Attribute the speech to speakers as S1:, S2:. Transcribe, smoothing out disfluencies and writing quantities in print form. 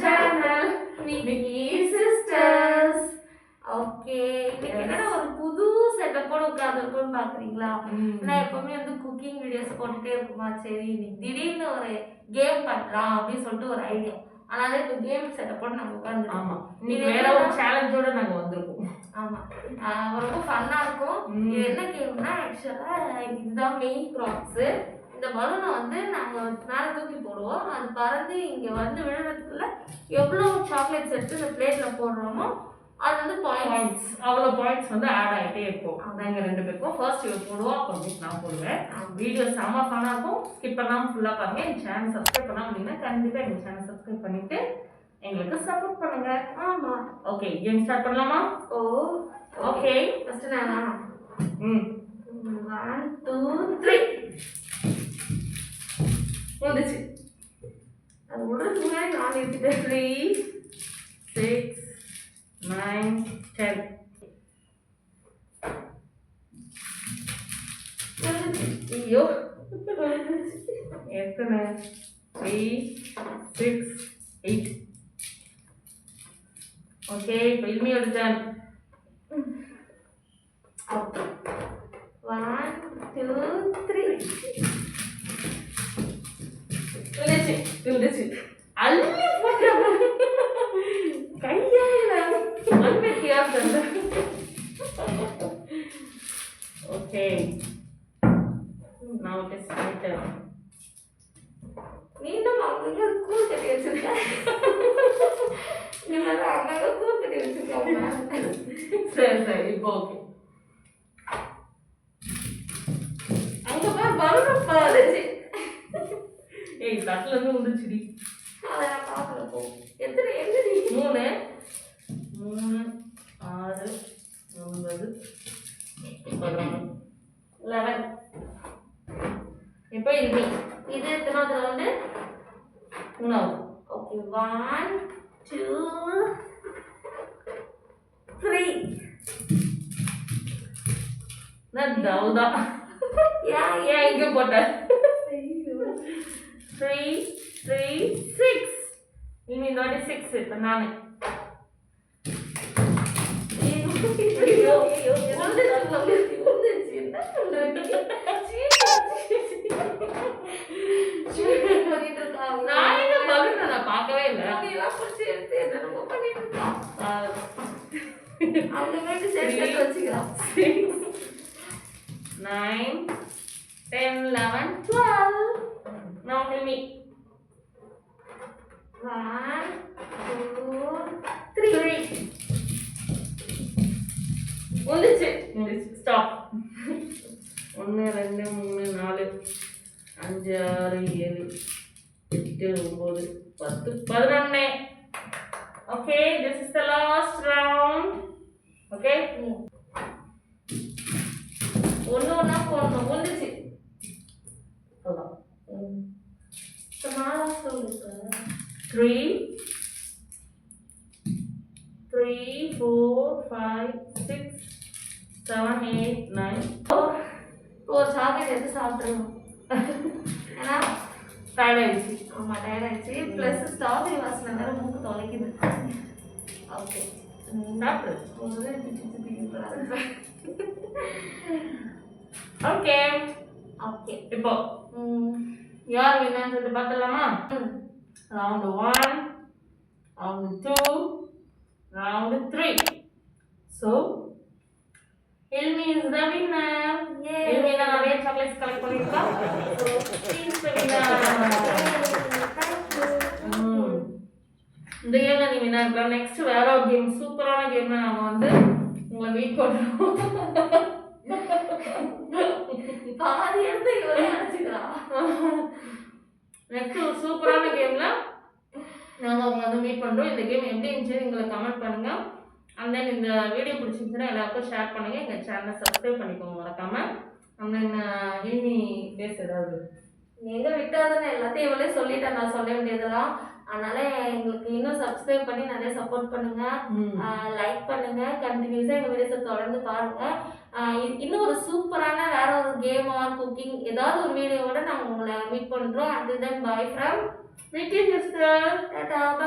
S1: Channel Vicky sisters. Okay, இன்னைக்கு என்னடா ஒரு புது செட்டப்போட உட்காந்துருக்கோம்னு பாக்குறீங்களா? நான் எப்பவுமே வந்து குக்கிங் வீடியோஸ் போட்டுட்டே இருக்குமா, சரி இன்னைக்கு திடீர்னு ஒரு கேம் பண்றோம் அப்படின்னு சொல்லிட்டு ஒரு ஐடியா. அதனால இப்ப கேம் செட்டப்போட நம்ம உட்காந்துருக்கோம்.
S2: ஆமா, இது வேற ஒரு சேலஞ்சோட நாங்க வந்திருக்கோம்.
S1: ஆமா, ரொம்ப ஃபன்னா இருக்கும். இது என்ன கேம்னா, ஆக்சுவலா இதுதான் மெயின் ப்ராப்ஸ். இந்த பலூனை வந்து நாங்கள் மேலே தூக்கி போடுவோம். அது பறந்து இங்கே வந்து விழுறதுக்குள்ள எவ்வளோ சாக்லேட்ஸ் எடுத்து இந்த பிளேட்டில் போடுறோமோ அது வந்து பாயிண்ட்ஸ்,
S2: அவ்வளோ பாயிண்ட்ஸ் வந்து ஆட் ஆகிட்டே இருக்கும். நாங்கள் 2 பேருக்கும் ஃபர்ஸ்ட் இவர் போடுவோம், அப்புறம் நான் போடுவேன். வீடியோ செம்ம ஃபன்னாக இருக்கும். ஸ்கிப் பண்ணாமல் ஃபுல்லாக பாருங்க. எங்கள் சேனல் சப்ஸ்கிரைப் பண்ணாமல் இருந்தீங்கன்னா கண்டிப்பாக எங்கள் சேனல் சப்ஸ்கிரைப் பண்ணிவிட்டு எங்களுக்கு சப்போர்ட் பண்ணுங்க.
S1: ஆமாம்,
S2: ஓகே, கேம் ஸ்டார்ட் பண்ணலாமா?
S1: ஓ
S2: ஓகே,
S1: ஃபஸ்ட்டு நானா? 1 2 3 வந்துச்சு. அது விடுறதுக்கு முன்னாடி நான் எடுத்துட்டேன்.
S2: 3 6 9 10.
S1: ஐயோ
S2: எத்தனை? 3 6 8. ஓகே, இப்போ இனிமையோட டர்ன்.
S1: ஓகே, 1 2 3
S2: வந்துச்சு. அள்ளி போட்டு கையால அன்னைக்கியா தந்த. Okay, now it is my turn.
S1: மீண்டும் அவங்க கூழ் கட்டி வச்சிருக்கேன். அங்கங்க கூழ் கட்டி வச்சிருக்காங்க.
S2: சரி சரி, இப்போ ஓகே.
S1: அங்க போய் பலூன் பாருச்சு.
S2: ஏய், தட்டுல இருந்து வந்துச்சுடி.
S1: அதை நான் பார்க்கல. போ எத்தனை எங்கடி?
S2: 3 3 6 9 11
S1: 11.
S2: இப்போ இது
S1: எத்தனாவது ரவுண்டு?
S2: 3வது.
S1: ஓகே, 1 2 3.
S2: நான் தவுதா.
S1: ஏன்
S2: இங்க போட்ட? 3 3 6. இனி இந்த வாட்டி 6. இப்போ நானு நான் பார்க்கவே இல்லை.
S1: வச்சுக்கலாம்.
S2: 9 10 11 12. Now tell me.
S1: 1 2 3.
S2: வந்துச்சு. Stop. 1 2 3 4 5 6 7 8 9 10 11. Okay, this is the last round. Okay.
S1: ஒன்னா போடணும். வந்துச்சு.
S2: அதான். 3 4 5 6 7 8 9.
S1: ஒரு சாக்லேட் எடுத்து சாப்பிட்டுருவோம். ஏன்னா
S2: டயர்ட் ஆயிடுச்சு.
S1: ஆமாம், டயர்ட் ஆயிடுச்சு. ப்ளஸ் ஸ்ட்ராபெரி வாசனை வேறு மூக்கு தொலைக்குது. ஓகே,
S2: சாப்பிடு. ஓகே
S1: ஓகே,
S2: இப்போ யார் வின்னு சொல்லிட்டு பார்த்துடலாமா? Round 1, round 2, round 3. So Ilmi is the winner. Ilmi நான் நிறைய சாக்லேட்ஸ் கலெக்ட் பண்ணிருக்கா. So she is the winner. இந்த கேம்ல நீ வின்னர் இருக்கலாம். நெக்ஸ்ட் வேற ஒரு கேம், சூப்பரான கேம் நாங்க வந்து உங்களை வெயிட் பண்றோம்.
S1: பாதி எடுத்து இவரே நினைச்சுக்கலாம்.
S2: நெக்ஸ்ட் ஒரு சூப்பரான கேம்ல நாங்க உங்களை வந்து மீட் பண்றோம். இந்த கேம் எப்படி இருந்துச்சு எங்களை கமெண்ட் பண்ணுங்க. அண்ட் தென் இந்த வீடியோ பிடிச்சிருந்துச்சுன்னா எல்லாருக்கும் ஷேர் பண்ணுங்க. எங்கள் சேனலை சப்ஸ்கிரைப் பண்ணிக்கோங்க மறக்காம. அண்ட் தென் இனி பேச ஏதாவது
S1: எங்க விட்டாதுன்னு எல்லாத்தையும் இவளே சொல்லிட்டேன். நான் சொல்ல வேண்டியதெல்லாம். அதனால எங்களுக்கு இன்னும் சப்ஸ்கிரைப் பண்ணி நிறைய சப்போர்ட் பண்ணுங்க, லைக் பண்ணுங்க, கண்டினியூஸா எங்க வீடியோஸை தொடர்ந்து பாருங்க. இன்னும் ஒரு சூப்பரான வேற ஒரு கேம் ஆர் குக்கிங் ஏதாவது ஒரு வீடியோவோட நாங்கள் உங்களை மீட் பண்றோம். until then bye from
S2: Vicky sister.
S1: Tata.